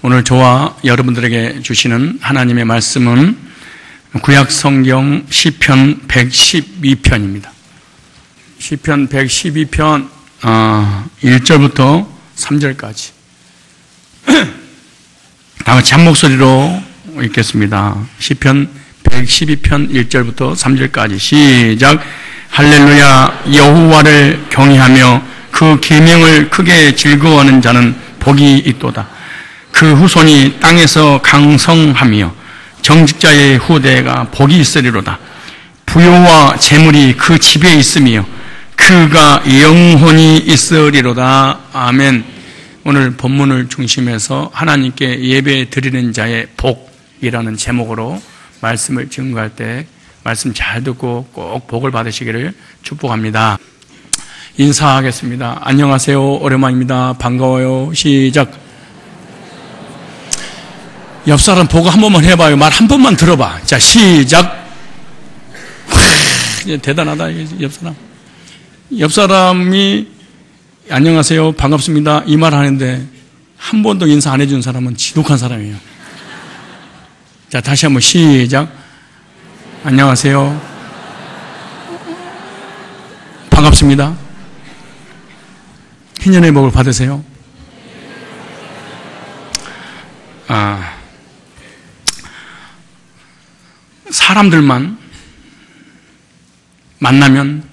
오늘 저와 여러분들에게 주시는 하나님의 말씀은 구약 성경 시편 112편입니다. 시편 112편 1절부터 3절까지 다 같이 한 목소리로 읽겠습니다. 시편 112편 1절부터 3절까지 시작. 할렐루야. 여호와를 경외하며 그 계명을 크게 즐거워하는 자는 복이 있도다. 그 후손이 땅에서 강성하며 정직자의 후대가 복이 있으리로다. 부요와 재물이 그 집에 있으며 그가 영원히 있으리로다. 아멘. 오늘 본문을 중심해서 하나님께 예배 드리는 자의 복이라는 제목으로 말씀을 증거할 때 말씀 잘 듣고 꼭 복을 받으시기를 축복합니다. 인사하겠습니다. 안녕하세요. 오랜만입니다. 반가워요. 시작. 옆 사람 보고 한 번만 해봐요. 말 한 번만 들어봐. 자, 시작. 대단하다, 옆 사람. 옆 사람이 안녕하세요, 반갑습니다 이 말 하는데 한 번도 인사 안 해준 사람은 지독한 사람이에요. 자, 다시 한번 시작. 안녕하세요, 반갑습니다. 희년의 복을 받으세요. 사람들만 만나면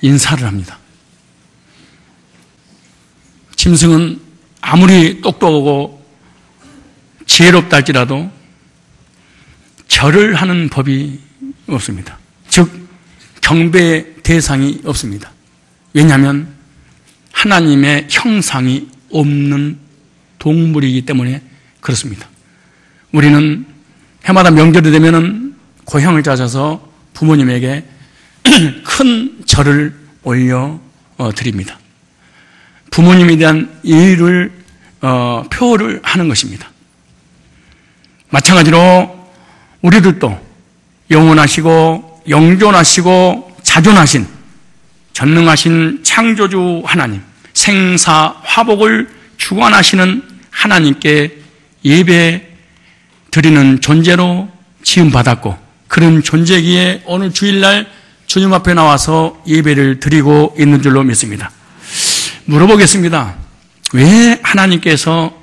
인사를 합니다. 짐승은 아무리 똑똑하고 지혜롭다 할지라도 절을 하는 법이 없습니다. 즉 경배의 대상이 없습니다. 왜냐하면 하나님의 형상이 없는 동물이기 때문에 그렇습니다. 우리는 해마다 명절이 되면은 고향을 찾아서 부모님에게 큰 절을 올려 드립니다. 부모님에 대한 예의를 표를 하는 것입니다. 마찬가지로 우리들도 영원하시고 영존하시고 자존하신 전능하신 창조주 하나님, 생사 화복을 주관하시는 하나님께 예배 드리는 존재로 지음받았고, 그런 존재기에 오늘 주일날 주님 앞에 나와서 예배를 드리고 있는 줄로 믿습니다. 물어보겠습니다. 왜 하나님께서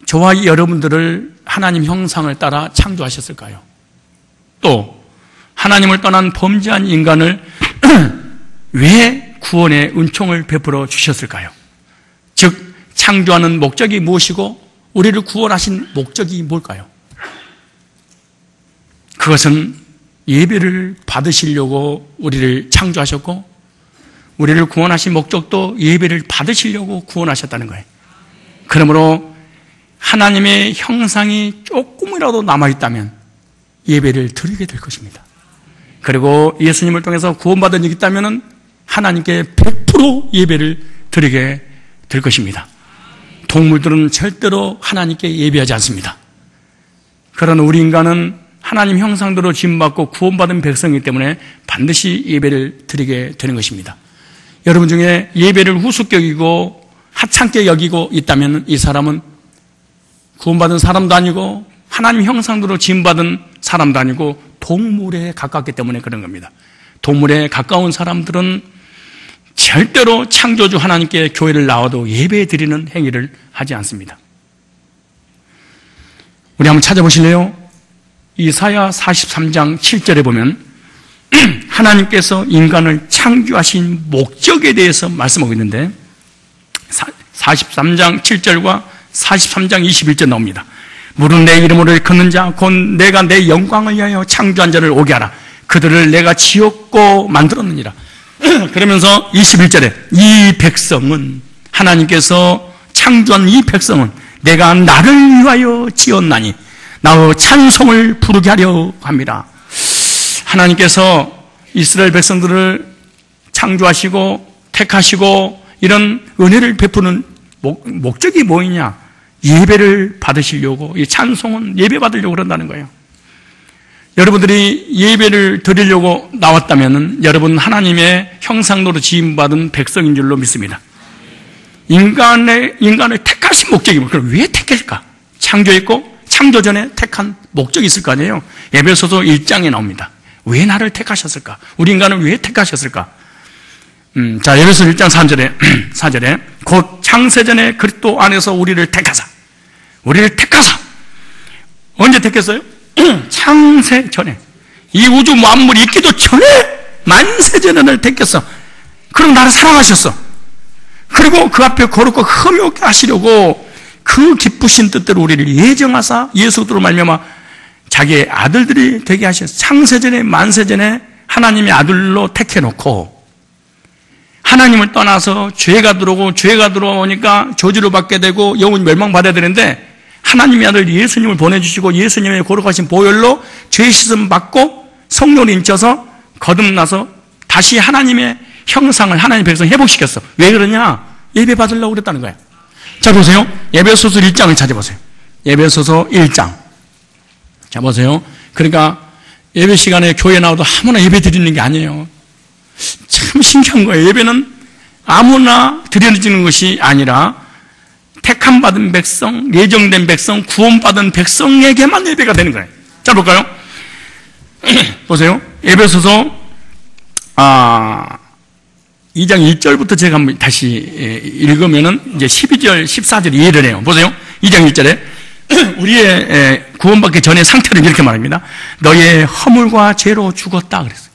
저와 여러분들을 하나님 형상을 따라 창조하셨을까요? 또 하나님을 떠난 범죄한 인간을 왜 구원의 은총을 베풀어 주셨을까요? 즉 창조하는 목적이 무엇이고 우리를 구원하신 목적이 뭘까요? 그것은 예배를 받으시려고 우리를 창조하셨고, 우리를 구원하신 목적도 예배를 받으시려고 구원하셨다는 거예요. 그러므로 하나님의 형상이 조금이라도 남아있다면 예배를 드리게 될 것입니다. 그리고 예수님을 통해서 구원받은 일이 있다면 하나님께 100% 예배를 드리게 될 것입니다. 동물들은 절대로 하나님께 예배하지 않습니다. 그러나 우리 인간은 하나님 형상대로 지음받고 구원받은 백성이기 때문에 반드시 예배를 드리게 되는 것입니다. 여러분 중에 예배를 우습게 하찮게 여기고 있다면 이 사람은 구원받은 사람도 아니고 하나님 형상대로 지음받은 사람도 아니고 동물에 가깝기 때문에 그런 겁니다. 동물에 가까운 사람들은 절대로 창조주 하나님께 교회를 나와도 예배 드리는 행위를 하지 않습니다. 우리 한번 찾아보실래요? 이사야 43장 7절에 보면 하나님께서 인간을 창조하신 목적에 대해서 말씀하고 있는데 43장 7절과 43장 21절 나옵니다. 무릇 내 이름으로 일컫는 자 곧 내가 내 영광을 위하여 창조한 자를 오게 하라. 그들을 내가 지었고 만들었느니라. 그러면서 21절에 이 백성은, 하나님께서 창조한 이 백성은 내가 나를 위하여 지었나니 나의 찬송을 부르게 하려 합니다. 하나님께서 이스라엘 백성들을 창조하시고 택하시고 이런 은혜를 베푸는 목적이 뭐냐? 예배를 받으시려고, 이 찬송은 예배 받으려고 그런다는 거예요. 여러분들이 예배를 드리려고 나왔다면 여러분 하나님의 형상으로 지음받은 백성인 줄로 믿습니다. 인간을 택하신 목적이 뭐, 그럼 왜 택할까? 창조했고, 창조 전에 택한 목적이 있을 거 아니에요? 에베소서 1장에 나옵니다. 왜 나를 택하셨을까? 우리 인간을 왜 택하셨을까? 자, 에베소 1장 4절에 곧 창세전에 그리스도 안에서 우리를 택하사. 언제 택했어요? 창세전에. 이 우주 만물이 있기도 전에 만세전에 를 택했어. 그럼 나를 사랑하셨어. 그리고 그 앞에 거룩고 흠없게 하시려고 그 기쁘신 뜻대로 우리를 예정하사 예수 그리스도로 말미암아 자기의 아들들이 되게 하셨어. 창세전에 만세전에 하나님의 아들로 택해놓고 하나님을 떠나서 죄가 들어오니까 저주를 받게 되고 영혼이 멸망받아야 되는데 하나님의 아들 예수님을 보내주시고 예수님의 거룩하신 보혈로 죄 씻음 받고 성령을 인쳐서 거듭나서 다시 하나님의 형상을 하나님의 백성 회복시켰어. 왜 그러냐? 예배 받으려고 그랬다는 거야. 자, 보세요. 에베소서 1장을 찾아보세요. 에베소서 1장. 자, 보세요. 그러니까 예배 시간에 교회 나와도 아무나 예배 드리는 게 아니에요. 참 신기한 거예요. 예배는 아무나 드려지는 것이 아니라 택함 받은 백성, 예정된 백성, 구원받은 백성에게만 예배가 되는 거예요. 자, 볼까요? 보세요. 에베소서 2장 1절부터 제가 한번 다시 읽으면은 이제 12절, 14절 이해를 해요. 보세요. 2장 1절에 우리의 구원받기 전의 상태를 이렇게 말합니다. 너의 허물과 죄로 죽었다 그랬어요.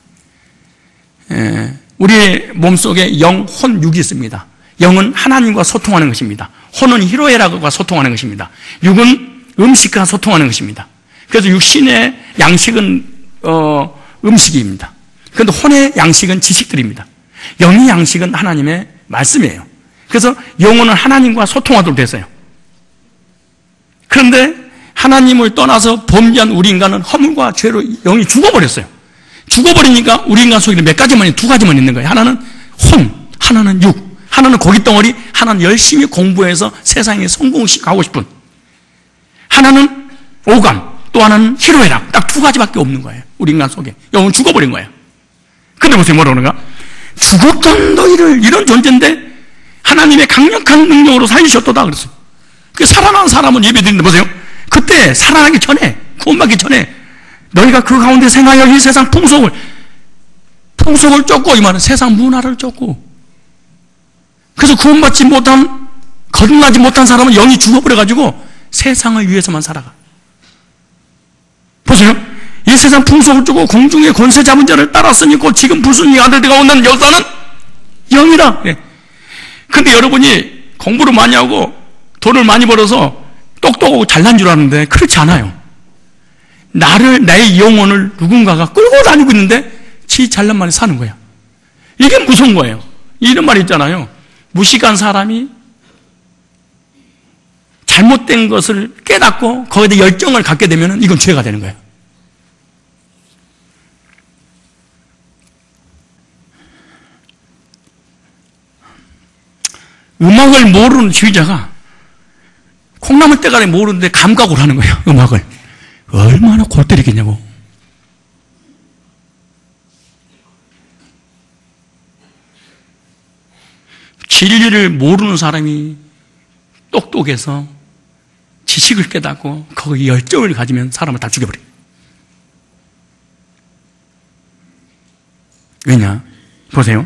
우리의 몸속에 영, 혼, 육이 있습니다. 영은 하나님과 소통하는 것입니다. 혼은 히로에라과 소통하는 것입니다. 육은 음식과 소통하는 것입니다. 그래서 육신의 양식은 음식입니다. 그런데 혼의 양식은 지식들입니다. 영의 양식은 하나님의 말씀이에요. 그래서 영혼은 하나님과 소통하도록 됐어요. 그런데 하나님을 떠나서 범죄한 우리 인간은 허물과 죄로 영이 죽어버렸어요. 죽어버리니까 우리 인간 속에는 두 가지만 있는 거예요. 하나는 혼, 하나는 육, 하나는 고깃덩어리, 하나는 열심히 공부해서 세상에 성공하고 싶은, 하나는 오감, 또 하나는 희로애락. 딱 두 가지밖에 없는 거예요. 우리 인간 속에. 영은 죽어버린 거예요. 근데 보세요. 뭐라 그러는가? 죽었던 너희를, 이런 존재인데 하나님의 강력한 능력으로 살리셨도다 그랬어요. 그 살아난 사람은 예배드리는데 보세요. 그때 살아나기 전에, 구원받기 전에 너희가 그 가운데 생하여 이 세상 풍속을 쫓고, 이 말은 세상 문화를 쫓고, 그래서 구원받지 못한, 거듭나지 못한 사람은 영이 죽어버려가지고 세상을 위해서만 살아가. 보세요. 이 세상 풍속을 쫓고 공중의 권세 잡은 자를 따랐으니 곧 지금 불순이 아들들과 온다는 역사는 영이다. 네. 근데 여러분이 공부를 많이 하고 돈을 많이 벌어서 똑똑하고 잘난 줄 아는데 그렇지 않아요. 나의 영혼을 누군가가 끌고 다니고 있는데 지 잘난 말이 사는 거야. 이게 무서운 거예요. 이런 말이 있잖아요. 무식한 사람이 잘못된 것을 깨닫고 거기에 대해 열정을 갖게 되면 이건 죄가 되는 거예요. 음악을 모르는 지휘자가 콩나물 때가리 모르는데 감각으로 하는 거예요. 음악을. 얼마나 골 때리겠냐고. 진리를 모르는 사람이 똑똑해서 지식을 깨닫고 거기에 열정을 가지면 사람을 다 죽여버려요. 왜냐? 보세요.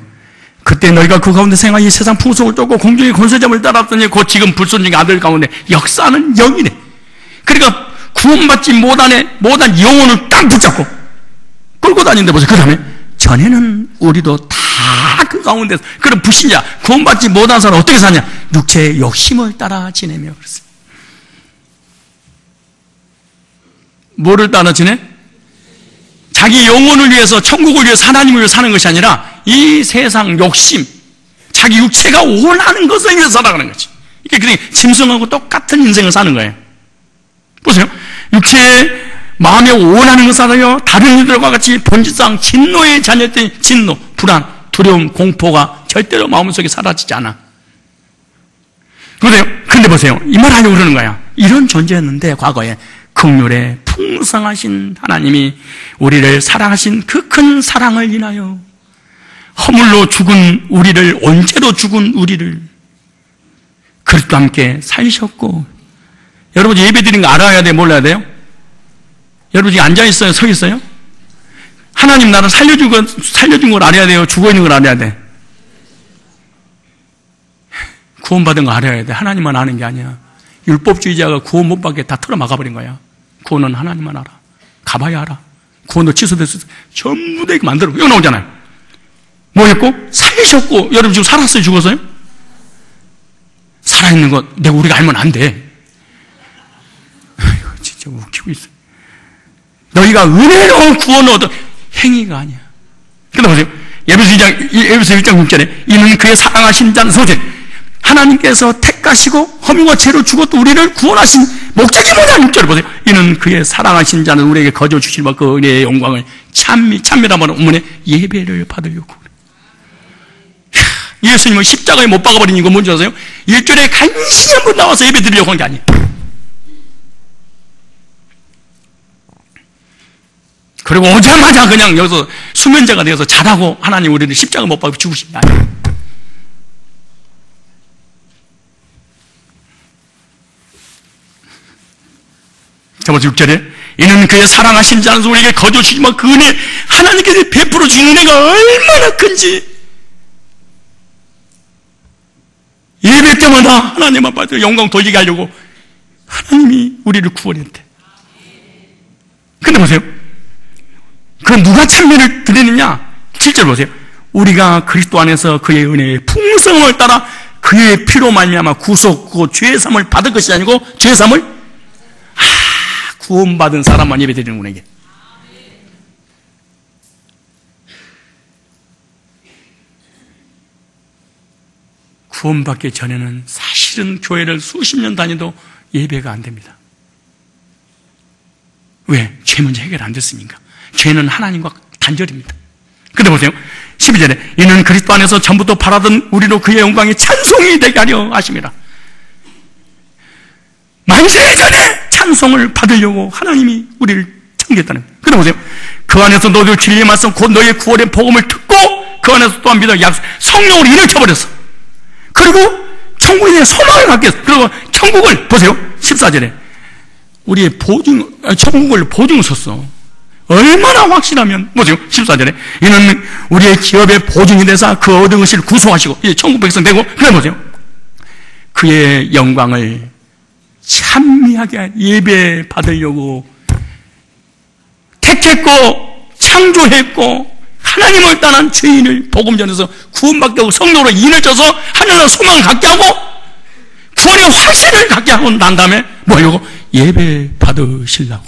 그때 너희가 그 가운데 생활 이 세상 풍속을 쫓고 공중의 권세점을 따랐더니 곧 지금 불순종의 아들 가운데 역사는 영이네. 그러니까 구원받지 못한 영혼을 딱 붙잡고 끌고 다니는데 보세요. 그 다음에 전에는 우리도 다 그 가운데서, 그런 불신자, 구원받지 못한 사람 어떻게 사냐? 육체의 욕심을 따라 지내며 그랬어요. 뭐를 따라 지내? 자기 영혼을 위해서, 천국을 위해서, 하나님을 위해서 사는 것이 아니라 이 세상 욕심, 자기 육체가 원하는 것을 위해서 살아가는 거지. 이게 그냥 짐승하고 똑같은 인생을 사는 거예요. 보세요. 육체의 마음에 원하는 것을 살아요. 다른 이들과 같이 본질상 진노의 자녀들인 진노, 불안, 두려움, 공포가 절대로 마음속에 사라지지 않아. 그런데 보세요. 이 말 하려고 그러는 거야. 이런 존재였는데 과거에 긍휼에 풍성하신 하나님이 우리를 사랑하신 그 큰 사랑을 인하여 허물로 죽은 우리를, 언제로 죽은 우리를 그리스도와 함께 살리셨고. 여러분 예배 드리는 거 알아야 돼요? 몰라야 돼요? 여러분 지금 앉아있어요? 서 있어요? 하나님 나를 살려준 걸 알아야 돼요? 죽어있는 걸 알아야 돼? 구원받은 거 알아야 돼. 하나님만 아는 게 아니야. 율법주의자가 구원 못 받게 다 틀어막아버린 거야. 구원은 하나님만 알아. 가봐야 알아. 구원도 취소됐어. 전부 다 이렇게 만들고. 이거 나오잖아요. 뭐 했고? 살리셨고. 여러분 지금 살았어요? 죽었어요? 살아있는 것 내가 우리가 알면 안 돼. 이거 진짜 웃기고 있어. 너희가 은혜로운 구원을 얻어. 행위가 아니야. 근데 보세요. 에베소 1장 6절에 이는 그의 사랑하신 자는 소재. 하나님께서 택하시고 허물과 죄로 죽었던 우리를 구원하신 목적이 뭐냐? 6절을 보세요. 이는 그의 사랑하신 자는 우리에게 거저 주시는 그 은혜의 영광을 찬미라는 문에 예배를 받으려고. 예수님은 십자가에 못 박아버린 이유가 뭔지 아세요? 일주일에 간신히 한 번 나와서 예배 드리려고 한 게 아니에요. 그리고 오자마자 그냥 여기서 수면제가 되어서 자라고 하나님 우리를 십자가 못 박아 죽으신 게 아니에요. 자, 먼저 6절에 이는 그의 사랑하신 자는 우리에게 거저 주시지만 그 은혜 하나님께서 베풀어 주신 은혜가 얼마나 큰지 예배 때마다 하나님 앞에 영광 돌리게 하려고 하나님이 우리를 구원했대. 근데 보세요. 그럼 누가 찬미를 드리느냐? 7절 보세요. 우리가 그리스도 안에서 그의 은혜의 풍성을 따라 그의 피로 말미암아 구속고 죄사함을 받을 것이 아니고 죄사함을 구원받은 사람만 예배 드리는구나 이게. 구원받기 전에는 사실은 교회를 수십 년 다녀도 예배가 안 됩니다. 왜? 죄 문제 해결 안 됐습니까? 죄는 하나님과 단절입니다. 근데 보세요. 12절에 이는 그리스도 안에서 전부터 바라던 우리로 그의 영광이 찬송이 되게 하려 하심이라. 만세 전에 찬송을 받으려고 하나님이 우리를 창조했다는 거예요. 근데 보세요. 그 안에서 너희들 진리의 말씀 곧 너희의 구원의 복음을 듣고 그 안에서 또한 믿어 성령으로 인을 쳐버렸어. 그리고 천국에 대한 소망을 갖게 했어. 그리고 천국을 보세요. 14절에 우리의 천국을 보증을 섰어. 얼마나 확실하면 보세요. 14절에 이는 우리의 기업의 보증이 되사 그 얻은 것을 구속하시고 이제 천국 백성 되고 그래 보세요. 그의 영광을 찬미하게 예배 받으려고 택했고 창조했고 하나님을 떠난 죄인을 복음 전해서 구원받게 하고 성령으로 인을 쳐서 하늘나라 소망을 갖게 하고 구원의 확신을 갖게 하고 난 다음에 뭐 하려고? 예배 받으시려고.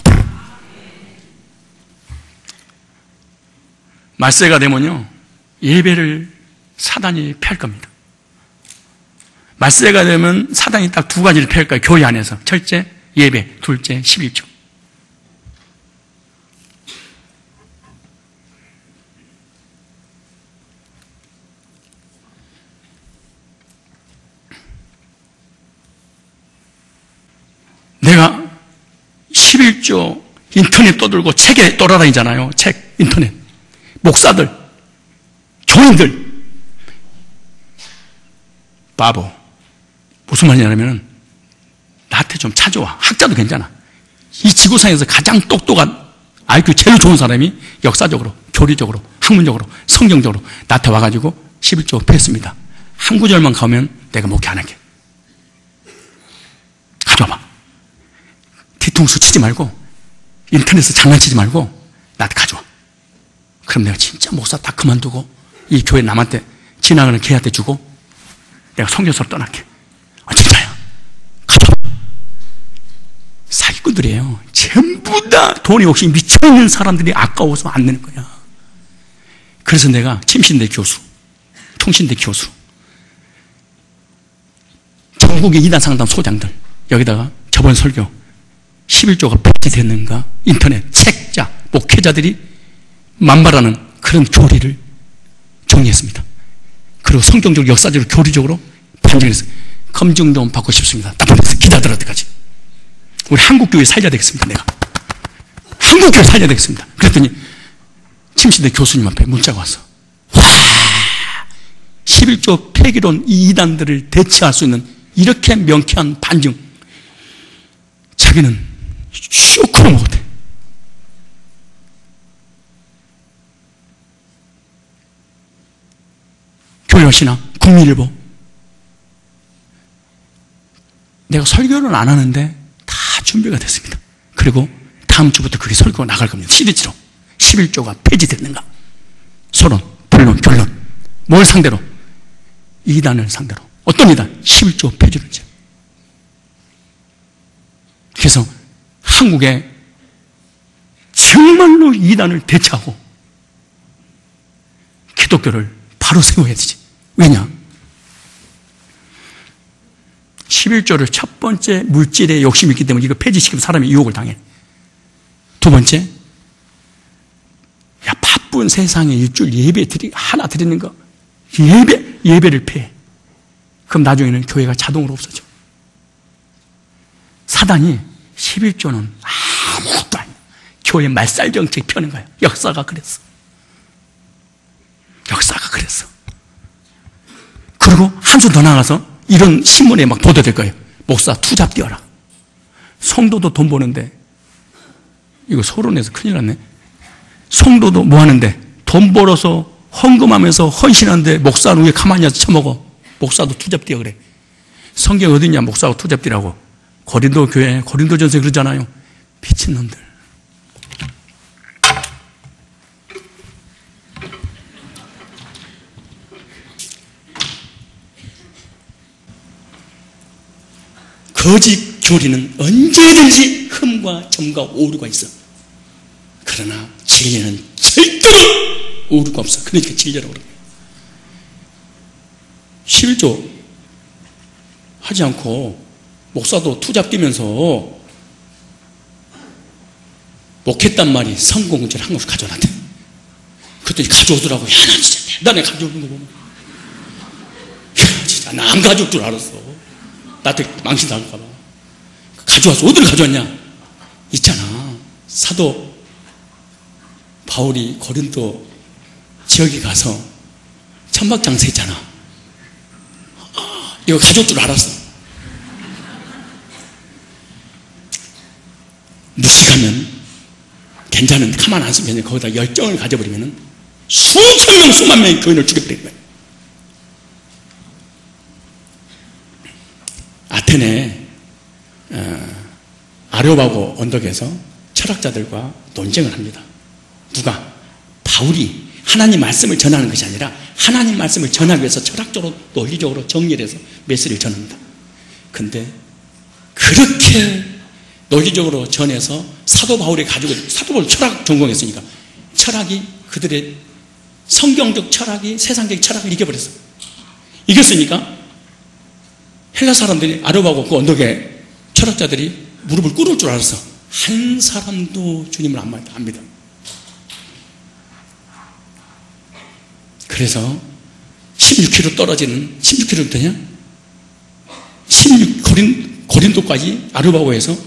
말세가 되면요 예배를 사단이 펼 겁니다. 말세가 되면 사단이 딱 두 가지를 펼 거예요. 교회 안에서. 첫째 예배, 둘째 11조. 내가 11조 인터넷 떠들고 책에 돌아다니잖아요. 책, 인터넷. 목사들, 교인들. 바보. 무슨 말이냐면 나한테 좀 찾아와. 학자도 괜찮아. 이 지구상에서 가장 똑똑한 IQ 제일 좋은 사람이 역사적으로, 교리적으로, 학문적으로, 성경적으로 나한테 와가지고 11조 뺐습니다. 한 구절만 가면 내가 목회 안 할게. 가져와봐. 뒤통수 치지 말고 인터넷에서 장난치지 말고 나한테 가져와. 그럼 내가 진짜 목사 다 그만두고 이 교회 남한테 지나가는 걔한테 주고 내가 선교사로 떠날게. 아 진짜야. 가져와. 사기꾼들이에요. 전부 다 돈에 욕심이 미쳐있는 사람들이 아까워서 안 내는 거야. 그래서 내가 침신대 교수, 통신대 교수, 전국의 이단 상담 소장들 여기다가 저번 설교 11조가 폐지됐는가 인터넷 책자 목회자들이 만발하는 그런 교리를 정리했습니다. 그리고 성경적으로 역사적으로 교리적으로 판정했어요. 검증 좀 받고 싶습니다. 딱 보냈어요. 기자들할 때까지. 우리 한국교회 살려야 되겠습니다. 내가 한국교회 살려야 되겠습니다. 그랬더니 침시대 교수님 앞에 문자가 왔어. 와 11조 폐기론 이 이단들을 대체할 수 있는 이렇게 명쾌한 반증. 자기는 쇼크로 먹었대. 교회신학, 국민일보. 내가 설교는 안 하는데 다 준비가 됐습니다. 그리고 다음 주부터 그게 설교가 나갈 겁니다. CD치로. 11조가 폐지됐는가? 서론, 본론, 결론. 뭘 상대로? 이단을 상대로. 어떤 이단? 11조 폐지를 이제. 그래서 한국에 정말로 이단을 대체하고 기독교를 바로 세워야 되지. 왜냐? 11조를 첫 번째 물질에 욕심이 있기 때문에 이거 폐지시키면 사람이 유혹을 당해. 두 번째, 야, 바쁜 세상에 일주일 예배 하나 드리는 거, 예배를 폐해. 그럼 나중에는 교회가 자동으로 없어져. 사단이 11조는 아무것도 아니야. 교회 말살 정책 펴는 거야. 역사가 그랬어. 역사가 그랬어. 그리고 한 수 더 나가서 이런 신문에 막 보도될 거예요. 목사 투잡 뛰어라. 성도도 돈 버는데, 이거 서론에서 큰일 났네. 성도도 뭐 하는데, 돈 벌어서 헌금하면서 헌신하는데 목사는 왜 가만히 앉아서 처먹어? 목사도 투잡 뛰어 그래. 성경 어딨냐, 목사가 투잡 뛰라고. 고린도 교회, 고린도전서에 그러잖아요. 미친놈들. 거짓 교리는 언제든지 흠과 점과 오류가 있어. 그러나 진리는 절대로 오류가 없어. 그러니까 진리라고 그래요. 11조 하지 않고 목사도 투잡 뛰면서 목했단 말이 성공주를 한 곳을 가져왔대. 그랬더니 가져오더라고. 야, 나 진짜 대단해. 가져오는 거 보면. 야, 진짜 나 안 가져올 줄 알았어. 나한테 망신 당할까봐. 가져왔어. 어디를 가져왔냐? 있잖아. 사도 바울이 고린도 지역에 가서 천막장사 했잖아. 이거 가져올 줄 알았어. 무식하면 괜찮은 가만 안 쓰면 거기다 열정을 가져버리면 수천 명 수만 명이 교인을 죽여버린 거야. 아테네 아레오바고 언덕에서 철학자들과 논쟁을 합니다. 누가? 바울이 하나님 말씀을 전하는 것이 아니라 하나님 말씀을 전하기 위해서 철학적으로 논리적으로 정리를 해서 메시지를 전합니다. 근데 그렇게 논리적으로 전해서 사도 바울이 가지고, 사도 바울 철학 전공했으니까 철학이 그들의 성경적 철학이 세상적 철학을 이겨버렸어. 이겼으니까 헬라 사람들이 아르바고 그 언덕에 철학자들이 무릎을 꿇을 줄 알았어. 한 사람도 주님을 안 믿어. 그래서 16km 떨어지는, 16km 되냐? 고린도까지 아르바고에서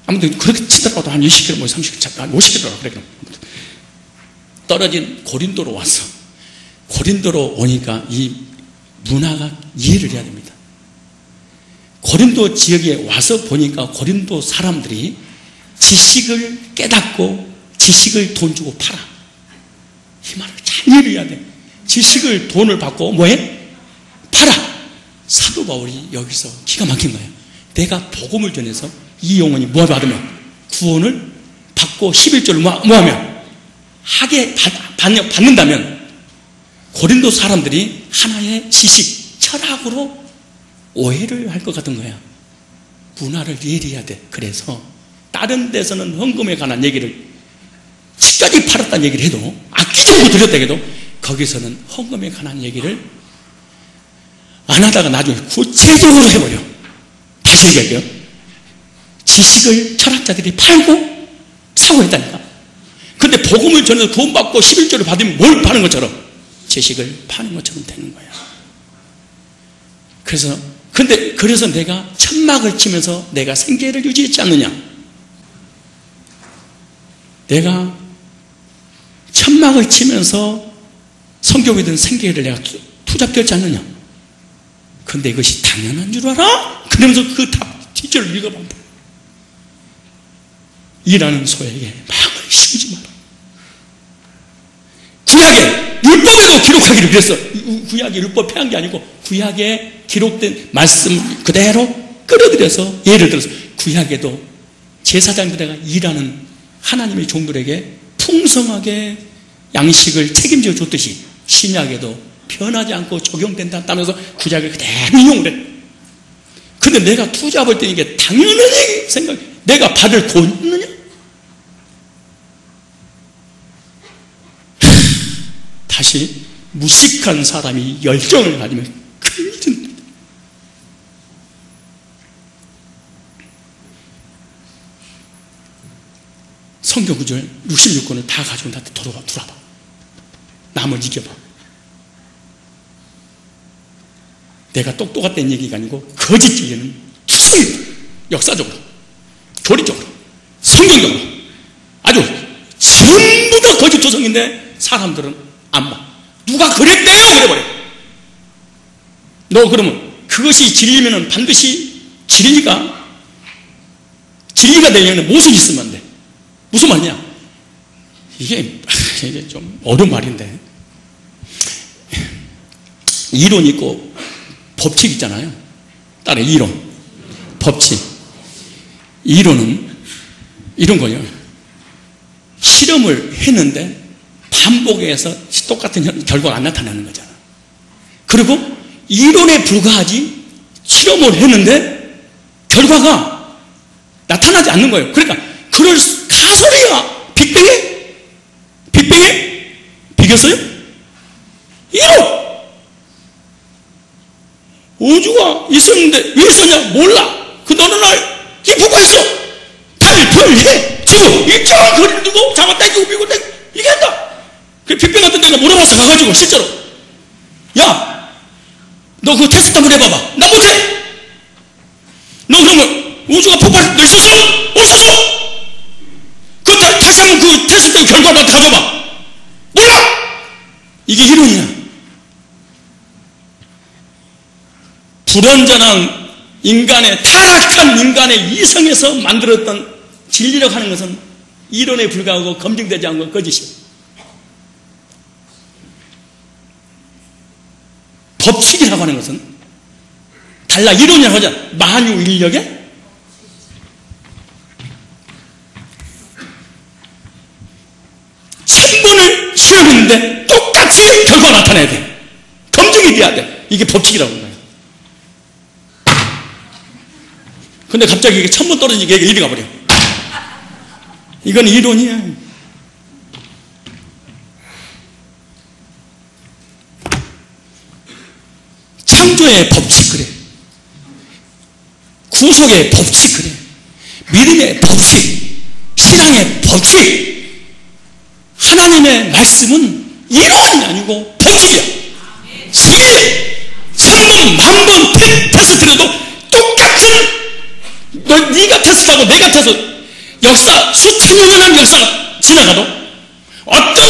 아무튼 그렇게 치더라도 한 20km, 뭐 30km, 한 50km라 그래. 떨어진 고린도로 왔어. 고린도로 오니까 이 문화가 이해를 해야 됩니다. 고린도 지역에 와서 보니까 고린도 사람들이 지식을 깨닫고 지식을 돈 주고 팔아. 이 말을 잘 이해를 해야 돼. 지식을 돈을 받고 뭐해? 팔아. 사도 바울이 여기서 기가 막힌 거예요. 내가 복음을 전해서 이 영혼이 뭐 받으면? 구원을 받고 11조를 뭐하면? 하게 받는다면 고린도 사람들이 하나의 지식, 철학으로 오해를 할 것 같은 거야. 문화를 이해해야 돼. 그래서 다른 데서는 헌금에 관한 얘기를 집까지 팔았다는 얘기를 해도, 악기적으로 드렸다 해도 거기서는 헌금에 관한 얘기를 안 하다가 나중에 구체적으로 해버려. 다시 얘기할게요. 지식을 철학자들이 팔고 사고 했다니까. 근데 복음을 전해서 구원받고 11조를 받으면 뭘 파는 것처럼? 지식을 파는 것처럼 되는 거야. 그래서 내가 천막을 치면서 내가 생계를 유지했지 않느냐? 내가 천막을 치면서 성경에 든 생계를 내가 투잡되었지 않느냐? 근데 이것이 당연한 줄 알아? 그러면서 그 답 뒷줄을 읽어봐봐. 일하는 소에게 마음을 씌우지 마라. 구약에 율법에도 기록하기를 그랬어. 구약에 율법 폐한 게 아니고 구약에 기록된 말씀 그대로 끌어들여서, 예를 들어서 구약에도 제사장들에게 일하는 하나님의 종들에게 풍성하게 양식을 책임져 줬듯이 신약에도 변하지 않고 적용된다면서 구약을 그대로 인용을 해. 근데 내가 투잡을 때 이게 당연하게 생각, 내가 받을 돈 있느냐? 다시 무식한 사람이 열정을 가지면 큰일 듭니다. 성경 구절 66권을 다 가지고 나한테 돌아봐. 남을 이겨봐. 내가 똑똑했다는 얘기가 아니고 거짓 진리는 투성이다. 역사적으로, 교리적으로, 성경적으로 아주 전부 다 거짓 투성인데 사람들은 안 봐. 누가 그랬대요? 그래버려. 너 그러면 그것이 진리면은 반드시 진리가 되려면 무엇이 있으면 안 돼? 무슨 말이냐? 이게 좀 어려운 말인데, 이론 있고 법칙 있잖아요. 따라 이론, 법칙. 이론은 이런 거예요. 실험을 했는데 반복해서 똑같은 결과가 안 나타나는 거잖아. 그리고 이론에 불과하지 실험을 했는데 결과가 나타나지 않는 거예요. 그러니까 그럴 가설이야. 빅뱅에 비겼어요? 이론. 우주가 있었는데 왜 있었냐? 몰라. 그 어느 날 기포가 있어. 달, 별, 해, 지구 일정한 거리를 두고 잡았다 이기고 비고 이게 한다. 그 빅뱅 같은 데가 물어봤어. 가가지고 실제로, 야, 너 그 테스트 한번 해봐봐. 나 못해. 너 그러면 우주가 폭발, 너 있었어? 없었어? 그 다시 한번 그 테스트 결과 나한테 가져봐. 몰라. 이게 이론이야. 불완전한 인간의, 타락한 인간의 이성에서 만들었던 진리라고 하는 것은 이론에 불과하고 검증되지 않은 거짓이야. 법칙이라고 하는 것은 달라. 이론이라고 하잖아. 만유인력에 천번을 실험했는데 똑같이 결과가 나타나야 돼. 검증이 돼야 돼. 이게 법칙이라고 하는 거야. 근데 갑자기 이게 1000번 떨어지니까 이게 이리 가버려. 이건 이론이야. 창조의 법칙 그래. 구속의 법칙 그래. 믿음의 법칙, 신앙의 법칙. 하나님의 말씀은 이론이 아니고 법칙이야. 세계 1000번, 1000번 테스트해도 똑같은, 네가 테스트하고 내가 테스트, 역사 수천여 년한 역사가 지나가도 어떤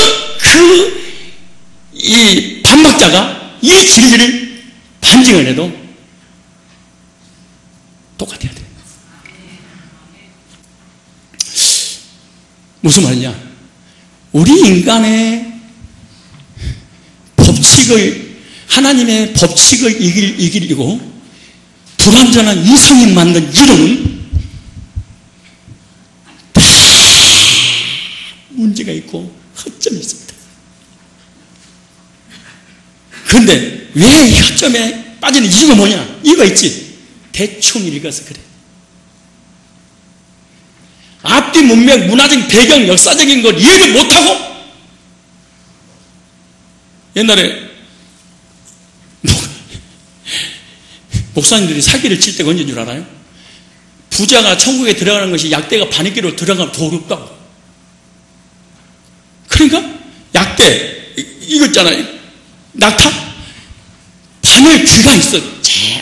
이 반박자가 이 진리를 반증을 해도 똑같아야 돼. 무슨 말이냐? 우리 인간의 법칙을, 하나님의 법칙을 이기고 불완전한 이성이 만든 이론은 다 문제가 있고 허점이 있습니다. 그런데 왜 이 허점에 빠지는 이유가 뭐냐? 이유가 있지. 대충 읽어서 그래. 앞뒤 문맥, 문화적 배경, 역사적인 걸 이해를 못하고, 옛날에 목사님들이 사기를 칠 때가 언제인 줄 알아요? 부자가 천국에 들어가는 것이 약대가 바느기로 들어가면 더 어렵다고. 그러니까 약대, 이거 있잖아요. 낙타? 바늘 귀가 있어.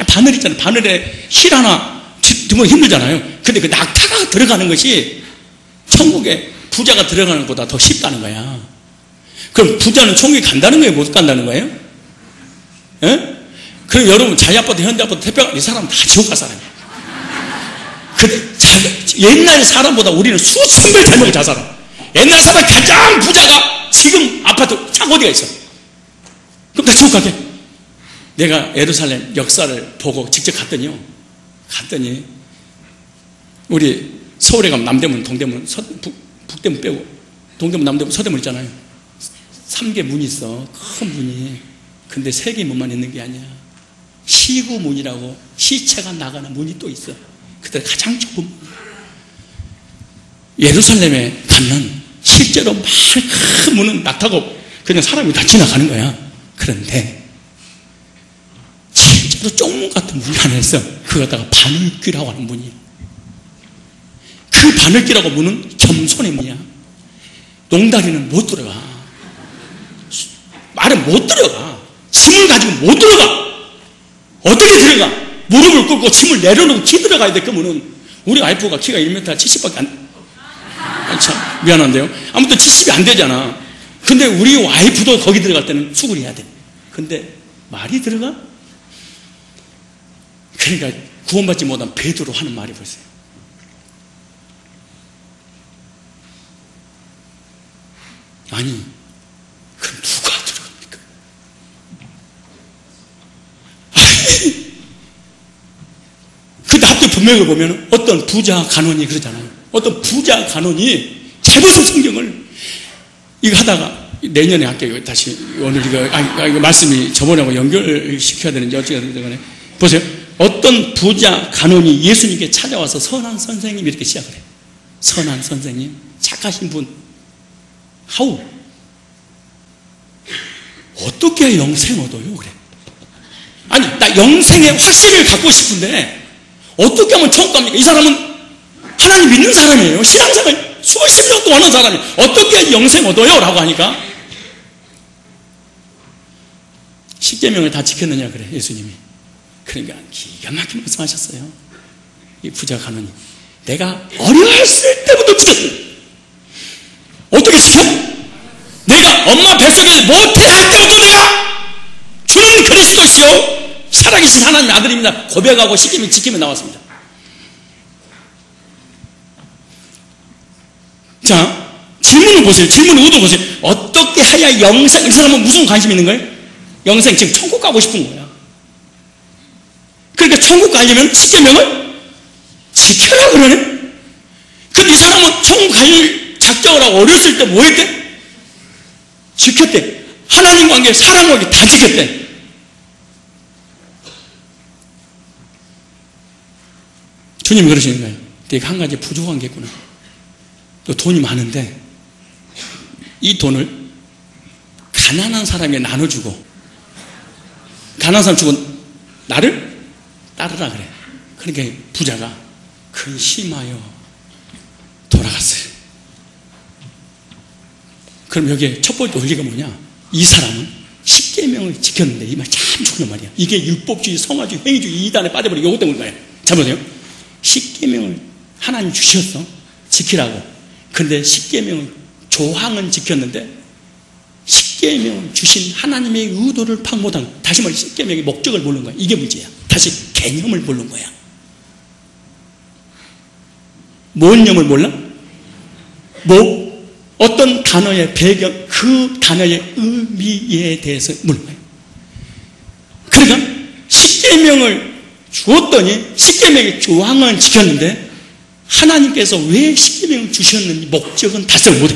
바늘 있잖아요. 바늘에 실 하나 드면 힘들잖아요. 근데 그 낙타가 들어가는 것이 천국에 부자가 들어가는 것보다 더 쉽다는 거야. 그럼 부자는 천국에 간다는 거예요? 못 간다는 거예요? 예? 그럼 여러분, 자기 아파트, 현대 아파트, 택배가, 이 사람은 다 지옥 갈 사람이에요. 근데 옛날 사람보다 우리는 수천 배 잘 먹고 잘 살아. 옛날 사람 가장 부자가 지금 아파트 쫙 어디가 있어? 그럼 다 지옥 가게. 내가 예루살렘 역사를 보고 직접 갔더니 우리 서울에 가면 남대문, 동대문, 북대문 빼고 동대문, 남대문, 서대문 있잖아요. 3개 문이 있어. 큰 문이. 근데 3개 문만 있는 게 아니야. 시구문이라고 시체가 나가는 문이 또 있어. 그때 가장 좁은 문이야. 예루살렘에 가면 실제로 큰 문은 낙타고 그냥 사람이 다 지나가는 거야. 그런데 실제로 쪽문 같은 문이 하나 있어. 그거 갖다가 바늘귀라고 하는 문이야. 그 바늘귀라고 문은 겸손의 문이야. 농다리는 못 들어가. 말은 못 들어가. 짐을 가지고 못 들어가. 어떻게 들어가? 무릎을 꿇고 짐을 내려놓고 키 들어가야 돼. 그 문은. 우리 와이프가 키가 1m 70밖에 안, 참 미안한데요. 아무튼 70이 안 되잖아. 근데 우리 와이프도 거기 들어갈 때는 수굴해야 돼. 근데 말이 들어가? 그러니까 구원받지 못한 베드로 하는 말이 보세요. 아니, 그럼 누가 들어갑니까? 근데 합격 분명히 보면 어떤 부자 간원이 그러잖아요. 어떤 부자 간원이 잘못은 성경을 이거 하다가 내년에 할게요. 다시 오늘 이거 말씀이 저번하고 연결시켜야 되는지 어찌가 되는지 보세요. 어떤 부자 간원이 예수님께 찾아와서 선한 선생님 이렇게 시작을 해요. 선한 선생님, 착하신 분, 하우 어떻게 영생 얻어요? 그래. 아니, 나 영생의 확신을 갖고 싶은데 어떻게 하면 천국 갑니까? 이 사람은 하나님 믿는 사람이에요. 신앙생활 수십 년 동안 하는 사람이에요. 어떻게 영생 얻어요? 라고 하니까 10계명을 다 지켰느냐 그래, 예수님이. 그러니까 기가 막히게 말씀하셨어요. 이 부자 간원이 내가 어렸을 때부터 지켰어요. 어떻게 지켜? 내가 엄마 뱃속에서 모태할 때부터 내가 주는 그리스도시요 살아계신 하나님의 아들입니다 고백하고 시키면 지키면 나왔습니다. 자, 질문을 보세요. 질문의 의도 보세요. 어떻게 해야 영생, 이 사람은 무슨 관심 있는 거예요? 영생, 지금 천국 가고 싶은 거야. 그러니까 천국 가려면 10계명을 지켜라 그러네? 근데 이 사람은 천국 갈 작정을 하고 어렸을 때 뭐 했대? 지켰대. 하나님 관계, 사람 관계 다 지켰대. 주님이 그러시는 거예요. 내가 한 가지 부족한 게 있구나. 또 돈이 많은데 이 돈을 가난한 사람에게 나눠주고 가난한 사람 주고 나를 따르라 그래. 그러니까 부자가 근심하여 돌아갔어요. 그럼 여기에 첫 번째 원리가 뭐냐? 이 사람은 10계명을 지켰는데 이 말 참 좋은 말이야. 이게 율법주의, 성화주의, 행위주의 이단에 빠져버리고 이것 때문인 거예요. 잘 보세요. 10계명을 하나님 주셨어. 지키라고. 근데 10계명을 조항은 지켰는데 10계명을 주신 하나님의 의도를 파악 못한 거야. 다시 말해 10계명의 목적을 모르는 거야. 이게 문제야. 다시 개념을 모르는 거야. 뭔 점을 몰라? 뭐 어떤 단어의 배경, 그 단어의 의미에 대해서 모르는 거예요. 그러니까 10계명을 주었더니 10계명의 조항은 지켰는데 하나님께서 왜 10계명을 주셨는지 목적은 달성을 못해.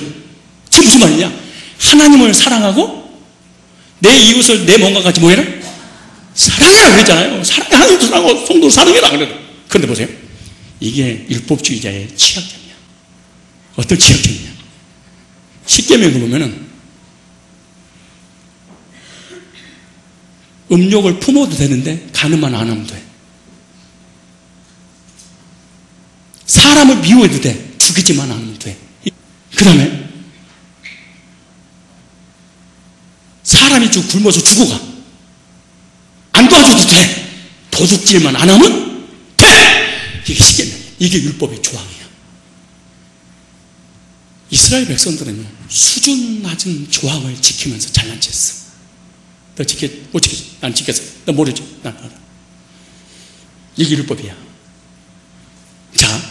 지금 무슨 말이냐? 하나님을 사랑하고 내 이웃을 내 몸과 같이 뭐해라? 사랑해라 그랬잖아요. 하나님도 사랑하고 성도를 사랑해라 그래도. 그런데 보세요. 이게 율법주의자의 취약점이야. 어떤 취약점이냐? 10계명을 보면은 음욕을 품어도 되는데 간음만 안 하면 돼. 사람을 미워해도 돼. 죽이지만 않으면 돼. 그 다음에 사람이 굶어서 죽어가. 안 도와줘도 돼. 도둑질만 안 하면 돼. 이게 10계명. 이게 율법의 조항이야. 이스라엘 백성들은요, 수준 낮은 조항을 지키면서 잘난 체 했어. 너 못 지켰어. 난 지켰어. 너 모르지. 난 알아. 이게 율법이야. 자,